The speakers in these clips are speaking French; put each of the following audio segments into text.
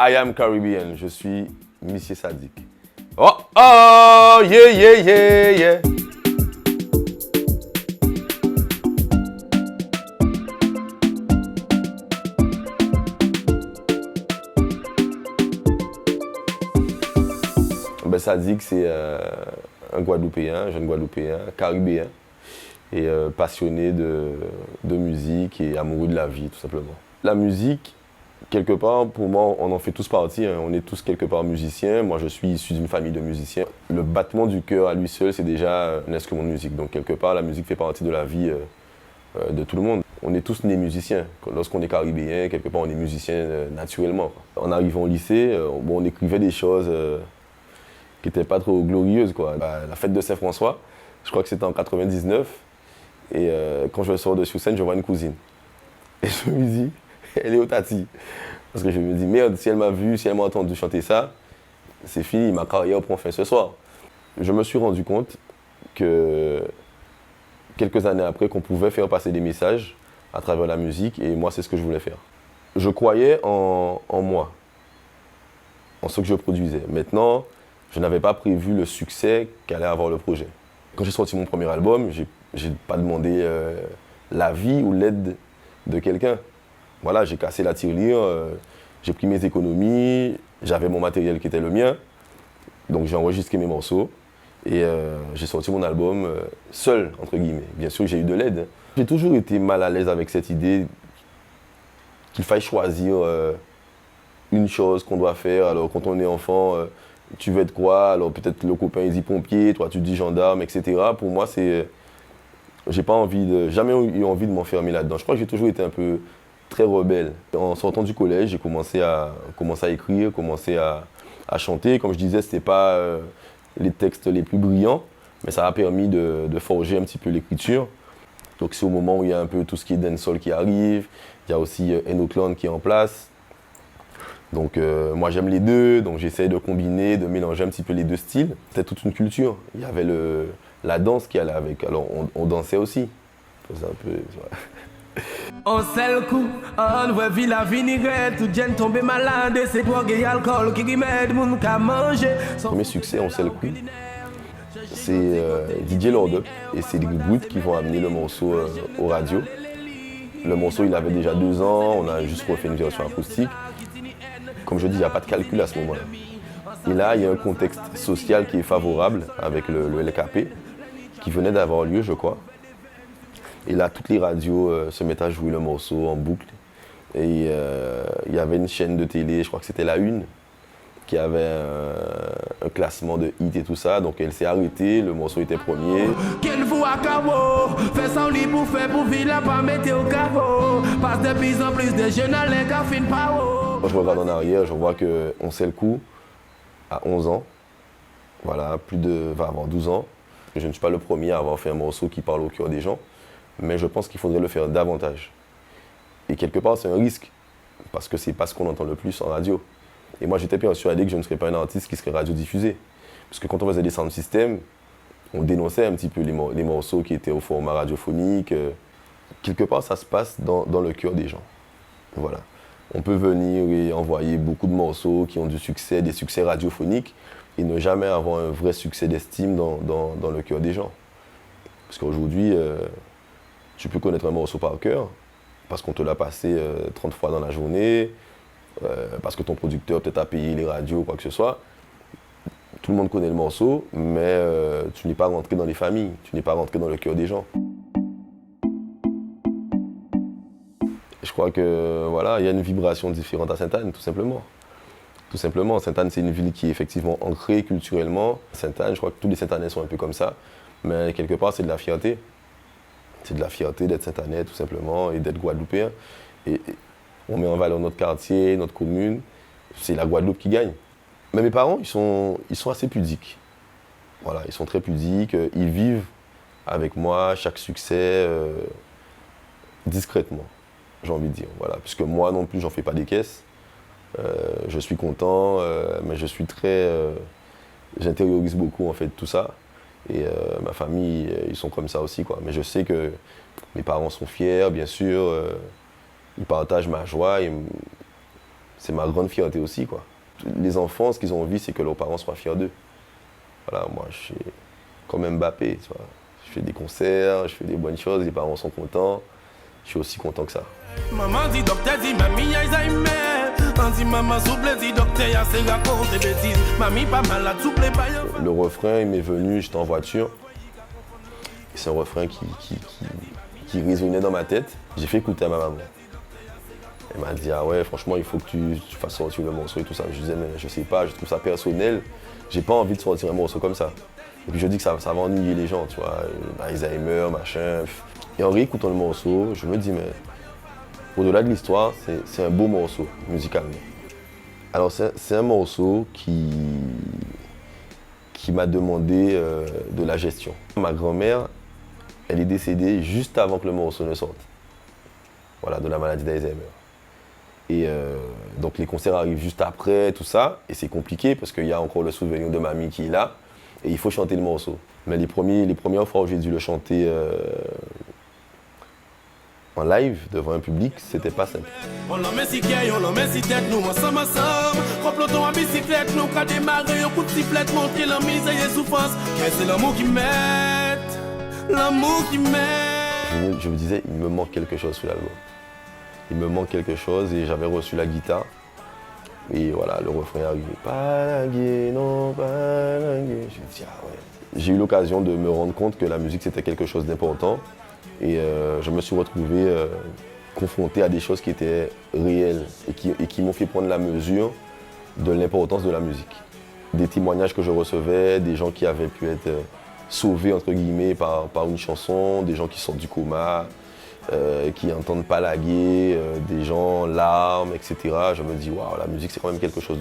I am Caribbean, je suis Monsieur Sadik. Oh, oh, yeah, yeah, yeah, yeah. Ben, Sadik, c'est un Guadeloupéen, jeune Guadeloupéen, caribéen, et passionné de musique et amoureux de la vie, tout simplement. La musique, quelque part, pour moi, on en fait tous partie, hein. On est tous quelque part musiciens. Moi, je suis issu d'une famille de musiciens. Le battement du cœur à lui seul, c'est déjà un instrument de musique. Donc, quelque part, la musique fait partie de la vie de tout le monde. On est tous nés musiciens. Lorsqu'on est caribéen, quelque part, on est musicien naturellement. En arrivant au lycée, on écrivait des choses qui n'étaient pas trop glorieuses, quoi. La fête de Saint-François, je crois que c'était en 99. Et quand je sors de sur scène, je vois une cousine. Et je me dis, elle est au tati. Parce que je me dis, merde, si elle m'a vu, si elle m'a entendu chanter ça, c'est fini, ma carrière prend fin ce soir. Je me suis rendu compte que quelques années après, qu'on pouvait faire passer des messages à travers la musique, et moi, c'est ce que je voulais faire. Je croyais en moi, en ce que je produisais. Maintenant, je n'avais pas prévu le succès qu'allait avoir le projet. Quand j'ai sorti mon premier album, je n'ai pas demandé l'avis ou l'aide de quelqu'un. Voilà, j'ai cassé la tirelire, j'ai pris mes économies, j'avais mon matériel qui était le mien, donc j'ai enregistré mes morceaux et j'ai sorti mon album seul, entre guillemets. Bien sûr que j'ai eu de l'aide. J'ai toujours été mal à l'aise avec cette idée qu'il faille choisir une chose qu'on doit faire. Alors quand on est enfant, tu veux être quoi? Alors peut-être le copain il dit pompier, toi tu dis gendarme, etc. Pour moi, j'ai pas jamais eu envie de m'enfermer là-dedans. Je crois que j'ai toujours été un peu très rebelle. En sortant du collège, j'ai commencé à écrire, commencé à chanter. Comme je disais, c'était pas les textes les plus brillants, mais ça a permis de forger un petit peu l'écriture. Donc c'est au moment où il y a un peu tout ce qui est dancehall qui arrive. Il y a aussi Eno-Clan qui est en place. Donc moi j'aime les deux, donc j'essaie de combiner, de mélanger un petit peu les deux styles. C'était toute une culture. Il y avait la danse qui allait avec, alors on dansait aussi. C'est un peu... Ouais. On sait le coup, on voit la vinaigrette, tout jeune tombé malade, c'est drogue et alcool qui remède mon qu'à manger. Le premier succès, on sait le coup, c'est DJ Lord Up et c'est les Brutes qui vont amener le morceau aux radios. Le morceau il avait déjà 2 ans, on a juste refait une version acoustique. Comme je dis, il n'y a pas de calcul à ce moment-là. Et là, il y a un contexte social qui est favorable avec le LKP, qui venait d'avoir lieu, je crois. Et là, toutes les radios se mettent à jouer le morceau en boucle. Et il y avait une chaîne de télé, je crois que c'était La Une, qui avait un classement de hits et tout ça. Donc elle s'est arrêtée, le morceau était premier. Quel vous à Cabo, fais ça libre pour faire pour villa, pas mettre au carreau. Passe de plus en plus de jeunes à l'écart, pas haut. Quand je regarde en arrière, je vois qu'on sait le coup à 11 ans. Voilà, va avoir 12 ans. Je ne suis pas le premier à avoir fait un morceau qui parle au cœur des gens, mais je pense qu'il faudrait le faire davantage. Et quelque part, c'est un risque, parce que c'est pas ce qu'on entend le plus en radio. Et moi, j'étais persuadé que je ne serais pas un artiste qui serait radiodiffusé. Parce que quand on faisait des sound systems, on dénonçait un petit peu les morceaux qui étaient au format radiophonique. Quelque part, ça se passe dans le cœur des gens. Voilà. On peut venir et envoyer beaucoup de morceaux qui ont du succès, des succès radiophoniques, et ne jamais avoir un vrai succès d'estime dans le cœur des gens. Parce qu'aujourd'hui, tu peux connaître un morceau par cœur, parce qu'on te l'a passé 30 fois dans la journée, parce que ton producteur peut-être a payé les radios ou quoi que ce soit. Tout le monde connaît le morceau, mais tu n'es pas rentré dans les familles, tu n'es pas rentré dans le cœur des gens. Je crois que voilà, il y a une vibration différente à Sainte-Anne, tout simplement. Tout simplement, Sainte-Anne, c'est une ville qui est effectivement ancrée culturellement. Sainte-Anne, je crois que tous les Sainte-Annais sont un peu comme ça, mais quelque part, c'est de la fierté. C'est de la fierté d'être Sainte-Annais, tout simplement, et d'être Guadeloupéen. Et on met en valeur notre quartier, notre commune. C'est la Guadeloupe qui gagne. Mais mes parents, ils sont assez pudiques. Voilà, ils sont très pudiques. Ils vivent avec moi chaque succès discrètement, j'ai envie de dire. Voilà, puisque moi non plus, j'en fais pas des caisses. Je suis content, mais je suis j'intériorise beaucoup en fait tout ça. Et ma famille, ils sont comme ça aussi, quoi. Mais je sais que mes parents sont fiers, bien sûr. Ils partagent ma joie. c'est ma grande fierté aussi, quoi. Les enfants, ce qu'ils ont envie, c'est que leurs parents soient fiers d'eux. Voilà, moi, je suis comme Mbappé, tu vois. Je fais des concerts, je fais des bonnes choses, les parents sont contents. Je suis aussi content que ça. Maman dit docteur dit mamie Alzheimer. On dit maman souple dit docteur y'a c'est raconte des bêtises. Mamie pas malade souple pas. Le refrain, il m'est venu, j'étais en voiture. C'est un refrain qui résonnait dans ma tête. J'ai fait écouter à ma maman. Elle m'a dit, ah ouais, franchement, il faut que tu fasses sortir le morceau et tout ça. Je disais, mais je sais pas, je trouve ça personnel. J'ai pas envie de sortir un morceau comme ça. Et puis je dis que ça va ennuyer les gens, tu vois. Alzheimer, machin. Et en réécoutant le morceau, je me dis, mais au-delà de l'histoire, c'est un beau morceau, musicalement. Alors c'est un morceau qui m'a demandé de la gestion. Ma grand-mère, elle est décédée juste avant que le morceau ne sorte. Voilà, de la maladie d'Alzheimer. Et donc les concerts arrivent juste après, tout ça, et c'est compliqué parce qu'il y a encore le souvenir de mamie qui est là, et il faut chanter le morceau. Mais les premières fois où j'ai dû le chanter en live, devant un public, c'était pas simple. On l'emmène si gay, on l'emmène si tête, nous ensemble. Complotons en bicyclette, nous qu'à démarrer, un coup de sifflette, montrer la misère et souffrance. C'est l'amour qui m'aide, l'amour qui m'aide. Je me disais, il me manque quelque chose sur l'album. Il me manque quelque chose et j'avais reçu la guitare. Et voilà, le refrain est arrivé. Pas la gué, non, pas la gué. J'ai dit, ah ouais. J'ai eu l'occasion de me rendre compte que la musique c'était quelque chose d'important. Et je me suis retrouvé confronté à des choses qui étaient réelles et qui m'ont fait prendre la mesure de l'importance de la musique. Des témoignages que je recevais, des gens qui avaient pu être sauvés entre guillemets par une chanson, des gens qui sortent du coma. Qui n'entendent pas la gué, des gens, larmes, etc. Je me dis, waouh, la musique c'est quand même quelque chose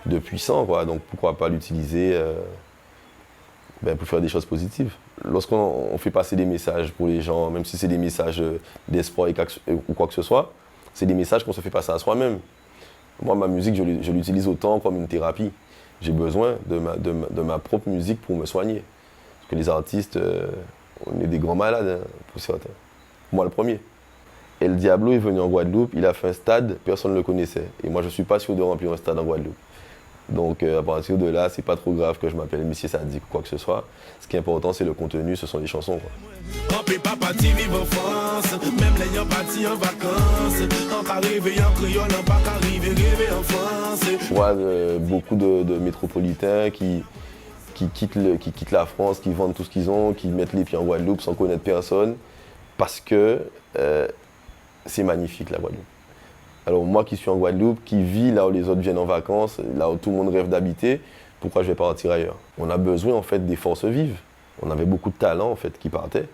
de puissant, quoi. Donc pourquoi pas l'utiliser pour faire des choses positives. Lorsqu'on fait passer des messages pour les gens, même si c'est des messages d'espoir ou quoi que ce soit, c'est des messages qu'on se fait passer à soi-même. Moi, ma musique, je l'utilise autant comme une thérapie. J'ai besoin de ma propre musique pour me soigner. Parce que les artistes, on est des grands malades, hein, pour certains. Moi, le premier. El Diablo est venu en Guadeloupe, il a fait un stade, personne ne le connaissait. Et moi, je ne suis pas sûr de remplir un stade en Guadeloupe. Donc, à partir de là, c'est pas trop grave que je m'appelle Monsieur Sadiq ou quoi que ce soit. Ce qui est important, c'est le contenu, ce sont les chansons, quoi. On peut pas partir vivre en France, même les gens partis en vacances. On pas rêver en créole, on pas arriver rêver en France. Je vois beaucoup de métropolitains qui quittent la France, qui vendent tout ce qu'ils ont, qui mettent les pieds en Guadeloupe sans connaître personne. Parce que c'est magnifique la Guadeloupe. Alors moi qui suis en Guadeloupe, qui vis là où les autres viennent en vacances, là où tout le monde rêve d'habiter, pourquoi je vais partir ailleurs? On a besoin en fait des forces vives. On avait beaucoup de talents en fait qui partaient.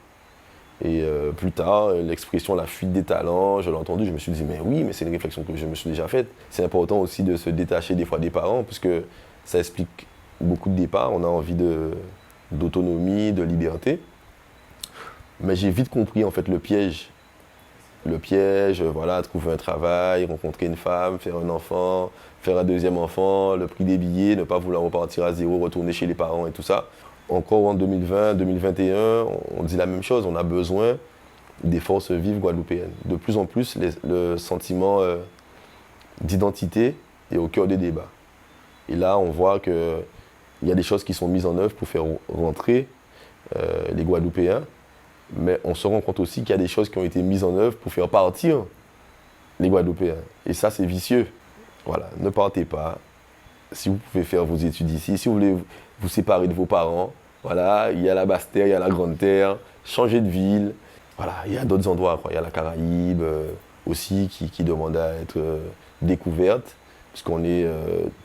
Et plus tard, l'expression la fuite des talents, je l'ai entendu, je me suis dit mais oui, mais c'est une réflexion que je me suis déjà faite. C'est important aussi de se détacher des fois des parents, puisque ça explique beaucoup de départs. On a envie d'autonomie, de liberté. Mais j'ai vite compris en fait le piège. Le piège, voilà, trouver un travail, rencontrer une femme, faire un enfant, faire un deuxième enfant, le prix des billets, ne pas vouloir repartir à zéro, retourner chez les parents et tout ça. Encore en 2020, 2021, on dit la même chose, on a besoin des forces vives guadeloupéennes. De plus en plus, le sentiment d'identité est au cœur des débats. Et là, on voit qu'il y a des choses qui sont mises en œuvre pour faire rentrer les Guadeloupéens. Mais on se rend compte aussi qu'il y a des choses qui ont été mises en œuvre pour faire partir les Guadeloupéens. Et ça, c'est vicieux. Voilà, ne partez pas. Si vous pouvez faire vos études ici, si vous voulez vous séparer de vos parents, voilà, il y a la Basse-Terre, il y a la Grande-Terre, changez de ville. Voilà, il y a d'autres endroits, quoi. Il y a la Caraïbe aussi qui demande à être découverte, puisqu'on est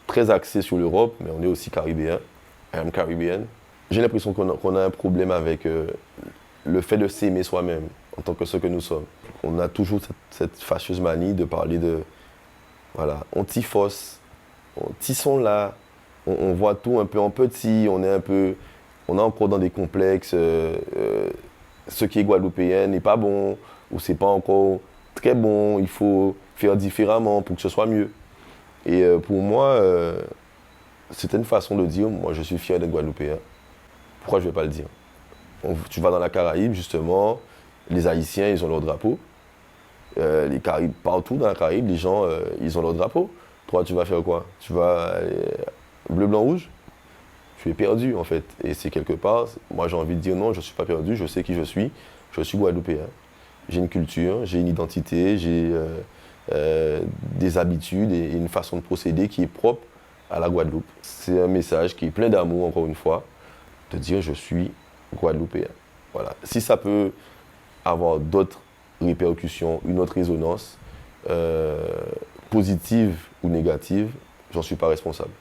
très axé sur l'Europe, mais on est aussi caribéen. I am Caribbean. J'ai l'impression qu'on a un problème avec le fait de s'aimer soi-même en tant que ce que nous sommes. On a toujours cette fâcheuse manie de parler de, voilà, on tifosse, on tissons là, on voit tout un peu en petit, on est encore dans des complexes, ce qui est guadeloupéen n'est pas bon, ou c'est pas encore très bon, il faut faire différemment pour que ce soit mieux. Et pour moi, c'était une façon de dire, moi je suis fier d'être guadeloupéen, pourquoi je ne vais pas le dire? Tu vas dans la Caraïbe, justement, les Haïtiens, ils ont leur drapeau. Les Caraïbes, partout dans la Caraïbe, les gens, ils ont leur drapeau. Toi, tu vas faire quoi? Tu vas aller bleu, blanc, rouge? Tu es perdu, en fait. Et c'est quelque part, moi, j'ai envie de dire non, je ne suis pas perdu, je sais qui je suis guadeloupéen. J'ai une culture, j'ai une identité, j'ai des habitudes et une façon de procéder qui est propre à la Guadeloupe. C'est un message qui est plein d'amour, encore une fois, de dire je suis guadeloupéen. Voilà. Si ça peut avoir d'autres répercussions, une autre résonance, positive ou négative, j'en suis pas responsable.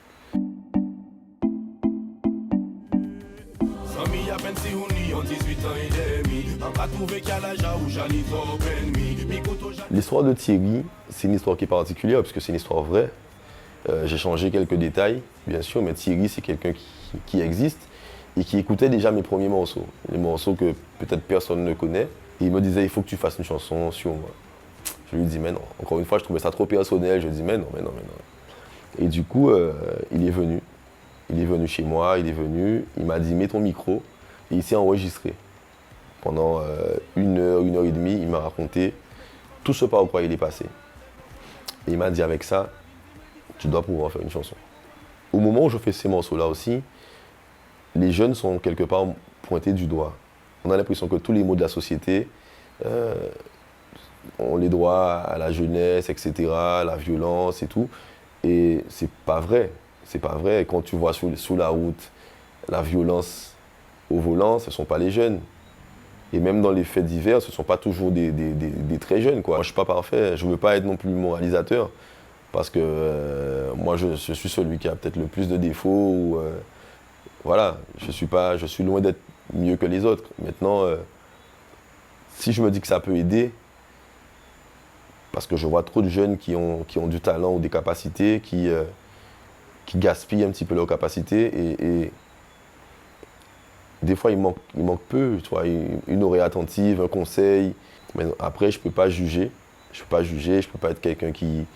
L'histoire de Thierry, c'est une histoire qui est particulière parce que c'est une histoire vraie. J'ai changé quelques détails, bien sûr, mais Thierry, c'est quelqu'un qui existe et qui écoutait déjà mes premiers morceaux. Les morceaux que peut-être personne ne connaît. Et il me disait, il faut que tu fasses une chanson sur moi. Je lui dis, mais non. Encore une fois, je trouvais ça trop personnel. Je lui dis, mais non. Et du coup, il est venu. Il est venu chez moi, il m'a dit, mets ton micro. Et il s'est enregistré. Pendant 1 heure et demie, il m'a raconté tout ce par quoi il est passé. Et il m'a dit, avec ça, tu dois pouvoir faire une chanson. Au moment où je fais ces morceaux-là aussi, les jeunes sont quelque part pointés du doigt. On a l'impression que tous les maux de la société ont les droits à la jeunesse, etc., la violence et tout. Et c'est pas vrai. C'est pas vrai. Quand tu vois sous la route la violence au volant, ce ne sont pas les jeunes. Et même dans les faits divers, ce ne sont pas toujours des très jeunes, quoi. Moi, je ne suis pas parfait. Je ne veux pas être non plus moralisateur. Parce que moi, je suis celui qui a peut-être le plus de défauts. Voilà, je suis loin d'être mieux que les autres. Maintenant, si je me dis que ça peut aider, parce que je vois trop de jeunes qui ont du talent ou des capacités, qui gaspillent un petit peu leurs capacités et des fois il manque peu, tu vois, une oreille attentive, un conseil. Mais après, je ne peux pas juger, je ne peux pas être quelqu'un qui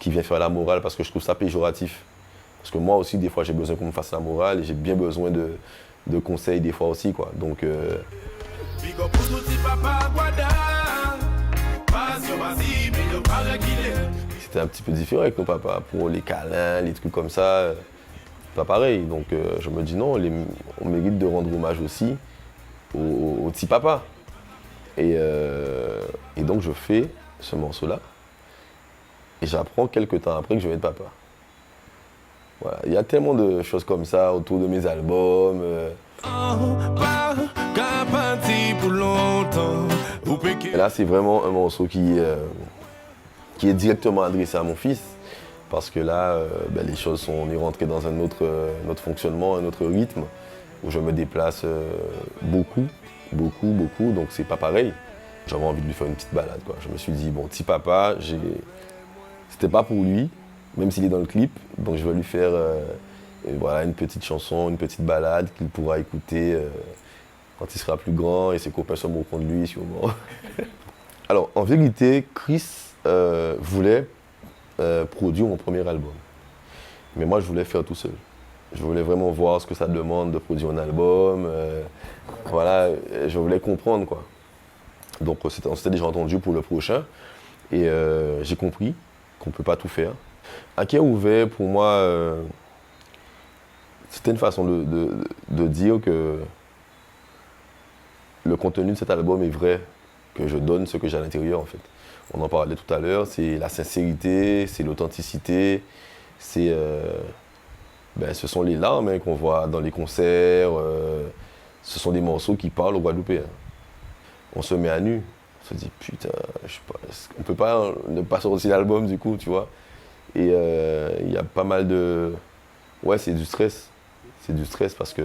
vient faire la morale parce que je trouve ça péjoratif. Parce que moi aussi, des fois, j'ai besoin qu'on me fasse la morale et j'ai bien besoin de conseils des fois aussi, quoi. Donc, c'était un petit peu différent avec nos papas. Pour les câlins, les trucs comme ça, pas pareil. Donc, je me dis non, on mérite de rendre hommage aussi aux petits papas. Et donc, je fais ce morceau-là. Et j'apprends quelques temps après que je vais être papa. Voilà. Il y a tellement de choses comme ça autour de mes albums. Et là, c'est vraiment un morceau qui est directement adressé à mon fils. Parce que là, les choses on est rentré dans un autre fonctionnement, un autre rythme, où je me déplace beaucoup. Donc c'est pas pareil. J'avais envie de lui faire une petite balade, quoi. Je me suis dit, bon, petit papa, c'était pas pour lui, même s'il est dans le clip. Donc je vais lui faire une petite chanson, une petite balade qu'il pourra écouter quand il sera plus grand et ses copains se moqueront de lui sûrement. Alors en vérité, Chris voulait produire mon premier album. Mais moi je voulais faire tout seul. Je voulais vraiment voir ce que ça demande de produire un album. Voilà, je voulais comprendre, quoi. Donc on s'était déjà entendu pour le prochain. Et j'ai compris qu'on ne peut pas tout faire. À cœur ouvert, pour moi, c'était une façon de dire que le contenu de cet album est vrai, que je donne ce que j'ai à l'intérieur, en fait. On en parlait tout à l'heure, c'est la sincérité, c'est l'authenticité, ce sont les larmes qu'on voit dans les concerts, ce sont des morceaux qui parlent aux Guadeloupéens. On se met à nu, on se dit putain, on peut pas ne pas sortir l'album du coup, tu vois. Et il y a pas mal de... Ouais, c'est du stress. C'est du stress parce que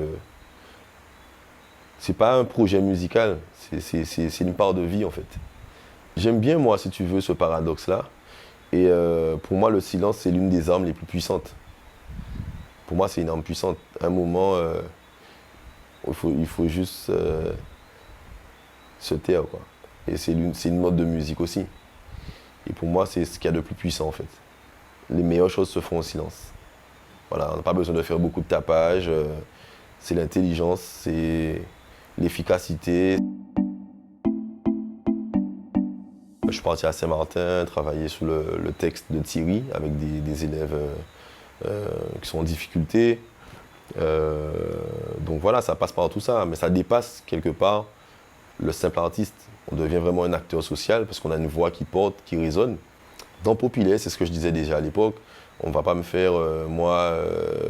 c'est pas un projet musical, c'est une part de vie en fait. J'aime bien moi, si tu veux, ce paradoxe-là. Et pour moi, le silence, c'est l'une des armes les plus puissantes. Pour moi, c'est une arme puissante. À un moment, il faut juste se taire, quoi. Et c'est une note de musique aussi. Et pour moi, c'est ce qu'il y a de plus puissant en fait. Les meilleures choses se font au silence. Voilà, on n'a pas besoin de faire beaucoup de tapage. C'est l'intelligence, c'est l'efficacité. Je suis parti à Saint-Martin, travailler sur le texte de Thierry avec des élèves qui sont en difficulté. Donc voilà, ça passe par tout ça, mais ça dépasse quelque part le simple artiste. On devient vraiment un acteur social parce qu'on a une voix qui porte, qui résonne. Dans Populaire, c'est ce que je disais déjà à l'époque, on ne va pas me faire,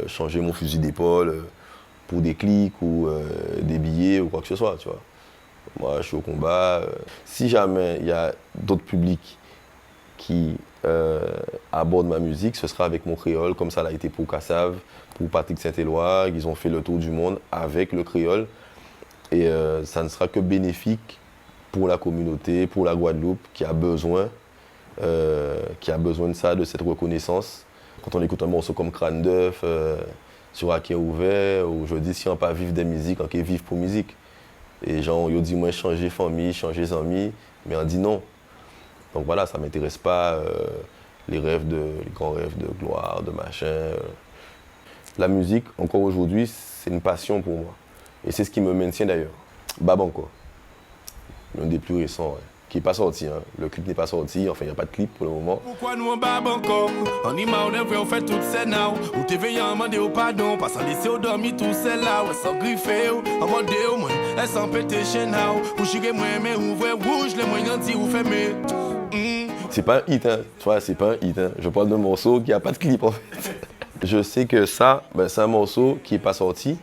changer mon fusil d'épaule pour des clics ou des billets ou quoi que ce soit, tu vois. Moi, je suis au combat. Si jamais il y a d'autres publics qui abordent ma musique, ce sera avec mon créole, comme ça l'a été pour Kassav, pour Patrick Saint-Éloi. Ils ont fait le tour du monde avec le créole. Et ça ne sera que bénéfique pour la communauté, pour la Guadeloupe, qui a besoin de ça, de cette reconnaissance. Quand on écoute un morceau comme Crâne d'œuf, sur un quai ouvert, où je dis si on pas vivre des musiques, on peut vivre pour musique. Et les gens ont dit moi changer famille, changer amis, mais on dit non. Donc voilà, ça ne m'intéresse pas les grands rêves de gloire, de machin. La musique, encore aujourd'hui, c'est une passion pour moi. Et c'est ce qui me maintient d'ailleurs. Babanko, l'un des plus récents, ouais, qui n'est pas sorti. Hein. Le clip n'est pas sorti, enfin il n'y a pas de clip pour le moment. Pourquoi nous en Babanko? On y m'a on fait toutes ces now. Ou t'es veillé à demander au pardon, pas sans laisser au dormi tout c'est là. Ouais, sans griffer, en mode au moins, elle s'en pété chez now. Ou chirer moi, mais ouvre rouge, les moyens d'y ou fermer. C'est pas un hit, hein. Tu vois, c'est pas un hit. Hein. Je parle d'un morceau qui n'a pas de clip en fait. Je sais que ça, c'est un morceau qui n'est pas sorti.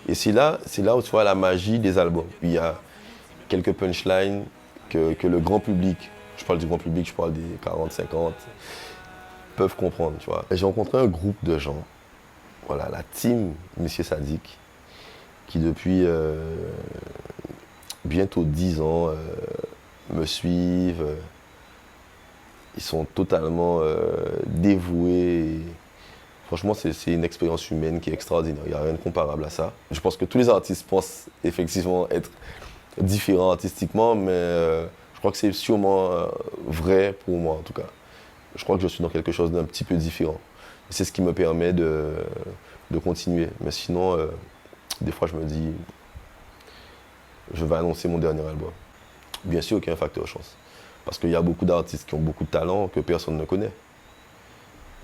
Et c'est là où tu vois la magie des albums. Il y a quelques punchlines que le grand public, je parle du grand public, je parle des 40, 50, peuvent comprendre. Tu vois. J'ai rencontré un groupe de gens, voilà, la team Monsieur Sadiq, qui depuis bientôt 10 ans me suivent. Ils sont totalement dévoués. Franchement, c'est une expérience humaine qui est extraordinaire. Il n'y a rien de comparable à ça. Je pense que tous les artistes pensent effectivement être différents artistiquement, mais je crois que c'est sûrement vrai pour moi en tout cas. Je crois que je suis dans quelque chose d'un petit peu différent. C'est ce qui me permet de continuer. Mais sinon, des fois je me dis, je vais annoncer mon dernier album. Bien sûr qu'il y a un facteur chance. Parce qu'il y a beaucoup d'artistes qui ont beaucoup de talent que personne ne connaît.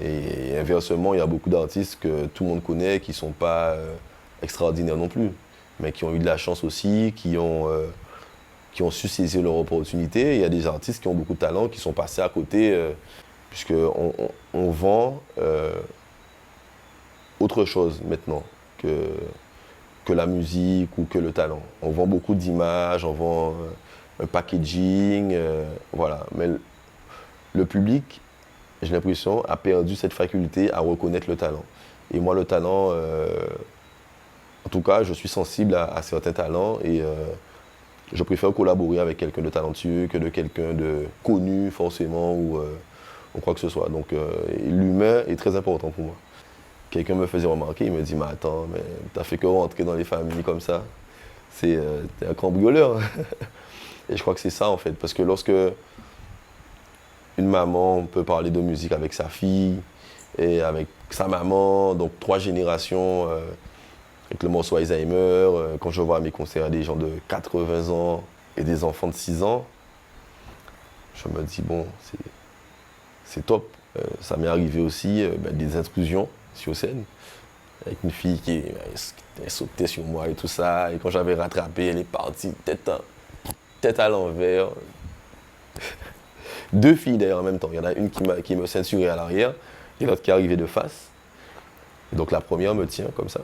Et inversement, il y a beaucoup d'artistes que tout le monde connaît, qui ne sont pas extraordinaires non plus, mais qui ont eu de la chance aussi, qui ont su saisir leur opportunité. Et il y a des artistes qui ont beaucoup de talent, qui sont passés à côté, puisqu'on vend autre chose maintenant que la musique ou que le talent. On vend beaucoup d'images, on vend un packaging, voilà. Mais le public, j'ai l'impression, a perdu cette faculté à reconnaître le talent. Et moi, le talent, en tout cas, je suis sensible à certains talents et je préfère collaborer avec quelqu'un de talentueux que de quelqu'un de connu, forcément, ou quoi que ce soit. Donc, l'humain est très important pour moi. Quelqu'un me faisait remarquer, il me dit « Mais attends, mais t'as fait que rentrer dans les familles comme ça? T'es un cambrioleur. » Et je crois que c'est ça, en fait, parce que lorsque une maman peut parler de musique avec sa fille et avec sa maman, donc 3 générations, avec le morceau Alzheimer, quand je vois à mes concerts des gens de 80 ans et des enfants de 6 ans, je me dis bon, c'est top. Ça m'est arrivé aussi des intrusions sur scène, avec une fille qui sautait sur moi et tout ça, et quand j'avais rattrapé, elle est partie tête à l'envers. 2 filles d'ailleurs en même temps. Il y en a une qui me ceinturait à l'arrière et l'autre qui arrivait de face. Et donc la première me tient comme ça.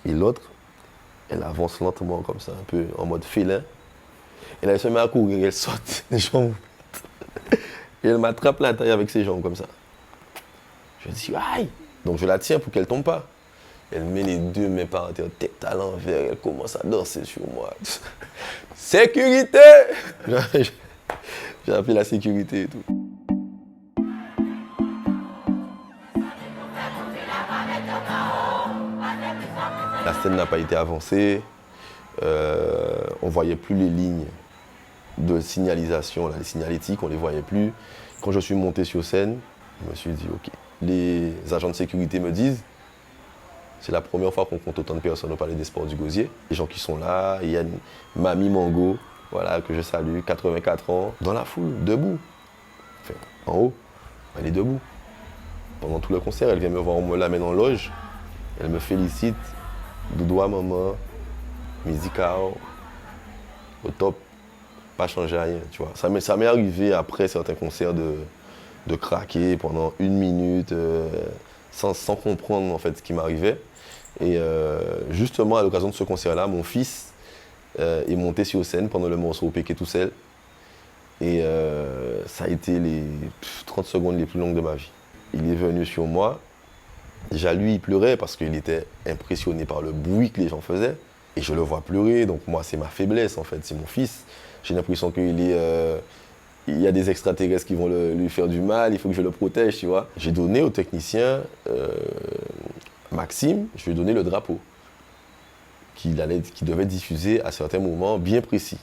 Et l'autre, elle avance lentement comme ça, un peu en mode félin. Et là, elle se met à courir, elle saute les jambes. Et elle m'attrape la taille avec ses jambes comme ça. Je dis aïe! Donc je la tiens pour qu'elle tombe pas. Elle met les 2 mains par terre, tête à l'envers, elle commence à danser sur moi. Sécurité! J'ai appelé la sécurité et tout. La scène n'a pas été avancée. On ne voyait plus les lignes de signalisation, là, les signalétiques, on ne les voyait plus. Quand je suis monté sur scène, je me suis dit, ok, les agents de sécurité me disent, c'est la première fois qu'on compte autant de personnes au Palais des Sports du Gosier. Les gens qui sont là, il y a Mamie Mango, voilà, que je salue, 84 ans, dans la foule, debout. Enfin, en haut, elle est debout. Pendant tout le concert, elle vient me voir, on me l'amène en loge. Elle me félicite. Doudou à maman, musical, au top, pas changé rien, tu vois. Ça m'est arrivé après certains concerts de craquer pendant 1 minute, sans comprendre en fait ce qui m'arrivait. Et justement, à l'occasion de ce concert-là, mon fils est monté sur scène pendant le morceau Péké tout seul. Et ça a été les 30 secondes les plus longues de ma vie. Il est venu sur moi. Déjà, lui, il pleurait parce qu'il était impressionné par le bruit que les gens faisaient. Et je le vois pleurer, donc moi, c'est ma faiblesse, en fait, c'est mon fils. J'ai l'impression qu'il il y a des extraterrestres qui vont lui faire du mal, il faut que je le protège, tu vois. J'ai donné au technicien, Maxime, je lui ai donné le drapeau qu'il devait diffuser à certains moments bien précis.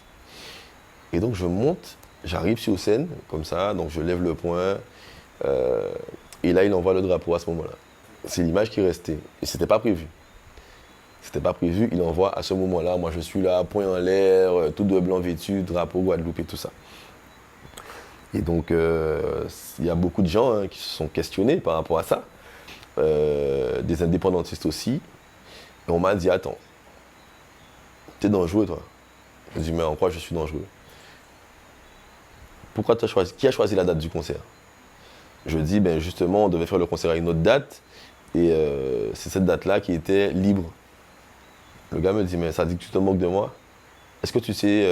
Et donc, je monte, j'arrive sur scène, comme ça, donc je lève le poing. Et là, il envoie le drapeau à ce moment-là. C'est l'image qui est restée. Et c'était pas prévu. C'était pas prévu, il envoie à ce moment-là. Moi, je suis là, poing en l'air, tout de blanc vêtu, drapeau Guadeloupe et tout ça. Et donc, il y a beaucoup de gens qui se sont questionnés par rapport à ça. Des indépendantistes aussi. Et on m'a dit, attends, t'es dangereux, toi. Je dis, mais en quoi je suis dangereux? Pourquoi tu as choisi? Qui a choisi la date du concert? Je dis, ben justement, on devait faire le concert à une autre date. Et c'est cette date-là qui était libre. Le gars me dit, mais ça dit que tu te moques de moi? Est-ce que tu sais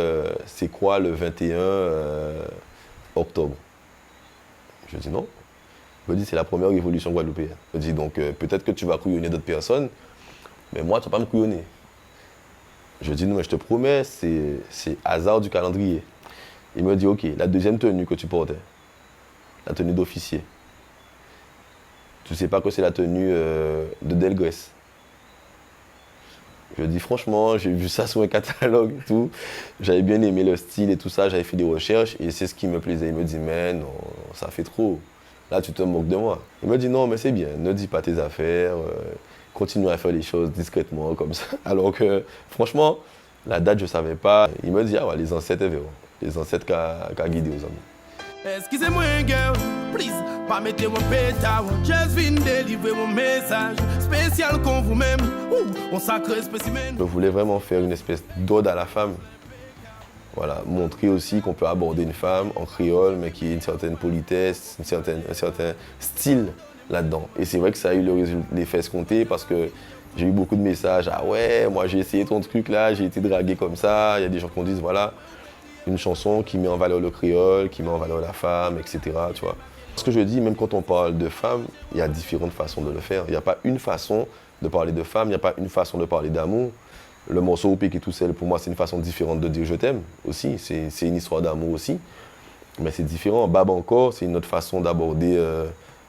c'est quoi le 21 octobre? Je dis non. Il me dit, c'est la première révolution guadeloupéenne. Il me dit, donc peut-être que tu vas couillonner d'autres personnes, mais moi, tu ne vas pas me couillonner. Je dis, non, mais je te promets, c'est hasard du calendrier. Il me dit, ok, la deuxième tenue que tu portais, la tenue d'officier, tu ne sais pas que c'est la tenue de Delgrès. Je dis franchement, j'ai vu ça sur un catalogue et tout. J'avais bien aimé le style et tout ça, j'avais fait des recherches et c'est ce qui me plaisait. Il me dit, mais non, ça fait trop. Là, tu te moques de moi. Il me dit, non, mais c'est bien, ne dis pas tes affaires, continue à faire les choses discrètement comme ça. Alors que, franchement, la date, je ne savais pas. Il me dit, ah ouais, les ancêtres verront. Les ancêtres qui ont guidé aux amis. Excusez-moi, girl, please, pas mettez mon pétard. Just viens délivrer mon message spécial con vous-même. On sacré spécimen. Je voulais vraiment faire une espèce d'ode à la femme. Voilà, montrer aussi qu'on peut aborder une femme en créole, mais qui a une certaine politesse, un certain style là-dedans. Et c'est vrai que ça a eu l'effet escompté parce que j'ai eu beaucoup de messages. Ah ouais, moi j'ai essayé ton truc là, j'ai été dragué comme ça. Il y a des gens qui me disent, voilà, une chanson qui met en valeur le créole, qui met en valeur la femme, etc. Tu vois. Ce que je dis, même quand on parle de femme, il y a différentes façons de le faire. Il n'y a pas une façon de parler de femme, il n'y a pas une façon de parler d'amour. Le morceau Péké tout seul, pour moi, c'est une façon différente de dire je t'aime aussi. C'est une histoire d'amour aussi. Mais c'est différent. Bab encore, c'est une autre façon d'aborder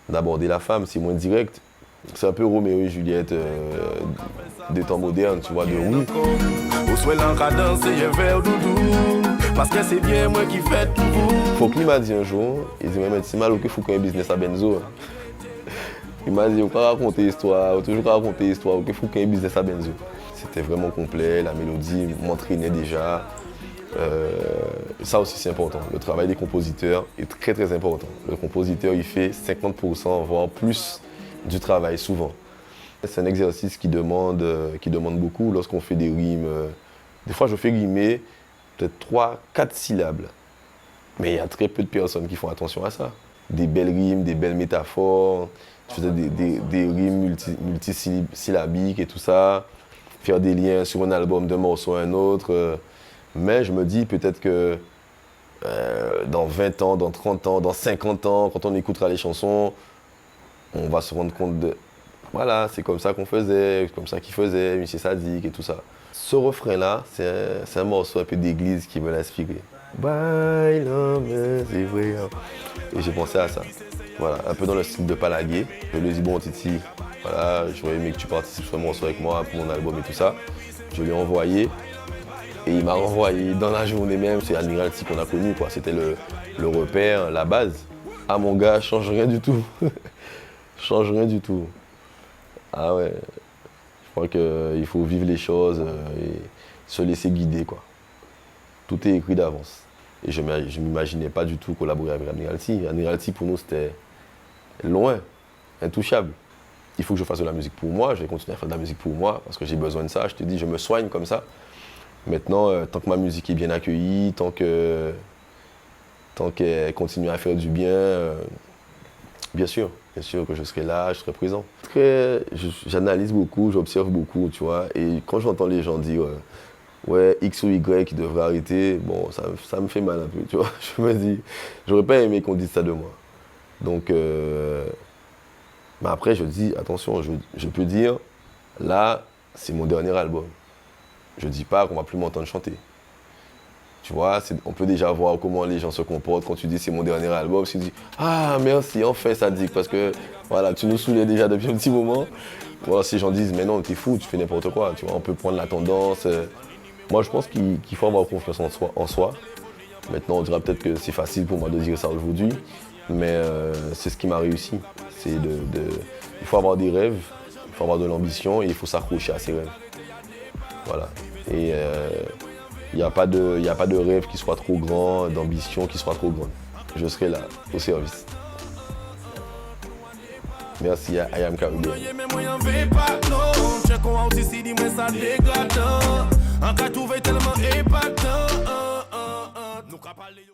la femme. C'est moins direct. C'est un peu Roméo et Juliette des temps modernes, tu vois, de rue. Parce que c'est bien moi qui fais tout vous. Fokli m'a dit un jour, il dit, mais c'est mal qu'il faut qu'on ait un business à Benzo. Il m'a dit, on peut raconter l'histoire, on toujours raconter l'histoire, il faut qu'on ait un business à Benzo. C'était vraiment complet, la mélodie m'entraînait déjà. Ça aussi c'est important, le travail des compositeurs est très très important. Le compositeur il fait 50% voire plus du travail souvent. C'est un exercice qui demande beaucoup lorsqu'on fait des rimes. Des fois je fais rimer peut-être 3-4 syllabes. Mais il y a très peu de personnes qui font attention à ça. Des belles rimes, des belles métaphores, je faisais des rimes multisyllabiques et tout ça. Faire des liens sur un album d'un morceau à un autre. Mais je me dis peut-être que dans 20 ans, dans 30 ans, dans 50 ans, quand on écoutera les chansons, on va se rendre compte de... Voilà, c'est comme ça qu'on faisait, c'est comme ça qu'il faisait, M. Sadiq et tout ça. Ce refrain-là, c'est un morceau un peu d'église qui me l'a inspiré. C'est vrai. Et j'ai pensé à ça. Voilà, un peu dans le style de Palagué. Je lui ai dit, bon Titi, voilà, j'aurais aimé que tu participes sur un morceau avec moi pour mon album et tout ça. Je lui ai envoyé et il m'a renvoyé dans la journée même. C'est Admiralty qu'on a connu, quoi. C'était le repère, la base. Ah mon gars, change rien du tout. Change rien du tout. Ah ouais, je crois qu'il faut vivre les choses et se laisser guider, quoi. Tout est écrit d'avance. Et je ne m'imaginais pas du tout collaborer avec Admiralty. Admiralty, pour nous, c'était loin, intouchable. Il faut que je fasse de la musique pour moi, je vais continuer à faire de la musique pour moi, parce que j'ai besoin de ça. Je te dis, je me soigne comme ça. Maintenant, tant que ma musique est bien accueillie, tant qu'elle continue à faire du bien, bien sûr que je serai là, je serai présent. J'analyse beaucoup, j'observe beaucoup, tu vois. Et quand j'entends les gens dire ouais, X ou Y qui devrait arrêter, bon, ça me fait mal un peu, tu vois. Je me dis, j'aurais pas aimé qu'on dise ça de moi. Donc, mais après, je dis, attention, je peux dire, là, c'est mon dernier album. Je dis pas qu'on va plus m'entendre chanter. Tu vois, on peut déjà voir comment les gens se comportent quand tu dis c'est mon dernier album. Tu dis, ah merci, enfin ça dit, parce que voilà, tu nous saoulais déjà depuis un petit moment. Voilà, si les gens disent, mais non, t'es fou, tu fais n'importe quoi. Tu vois, on peut prendre la tendance. Moi, je pense qu'il faut avoir confiance en soi. Maintenant, on dira peut-être que c'est facile pour moi de dire ça aujourd'hui, mais c'est ce qui m'a réussi. Il faut avoir des rêves, il faut avoir de l'ambition et il faut s'accrocher à ses rêves. Voilà. Et il n'y a pas de rêve qui soit trop grand, d'ambition qui soit trop grande. Je serai là, au service. Merci à I Am Caribbean. En cas, tout va tellement épatant.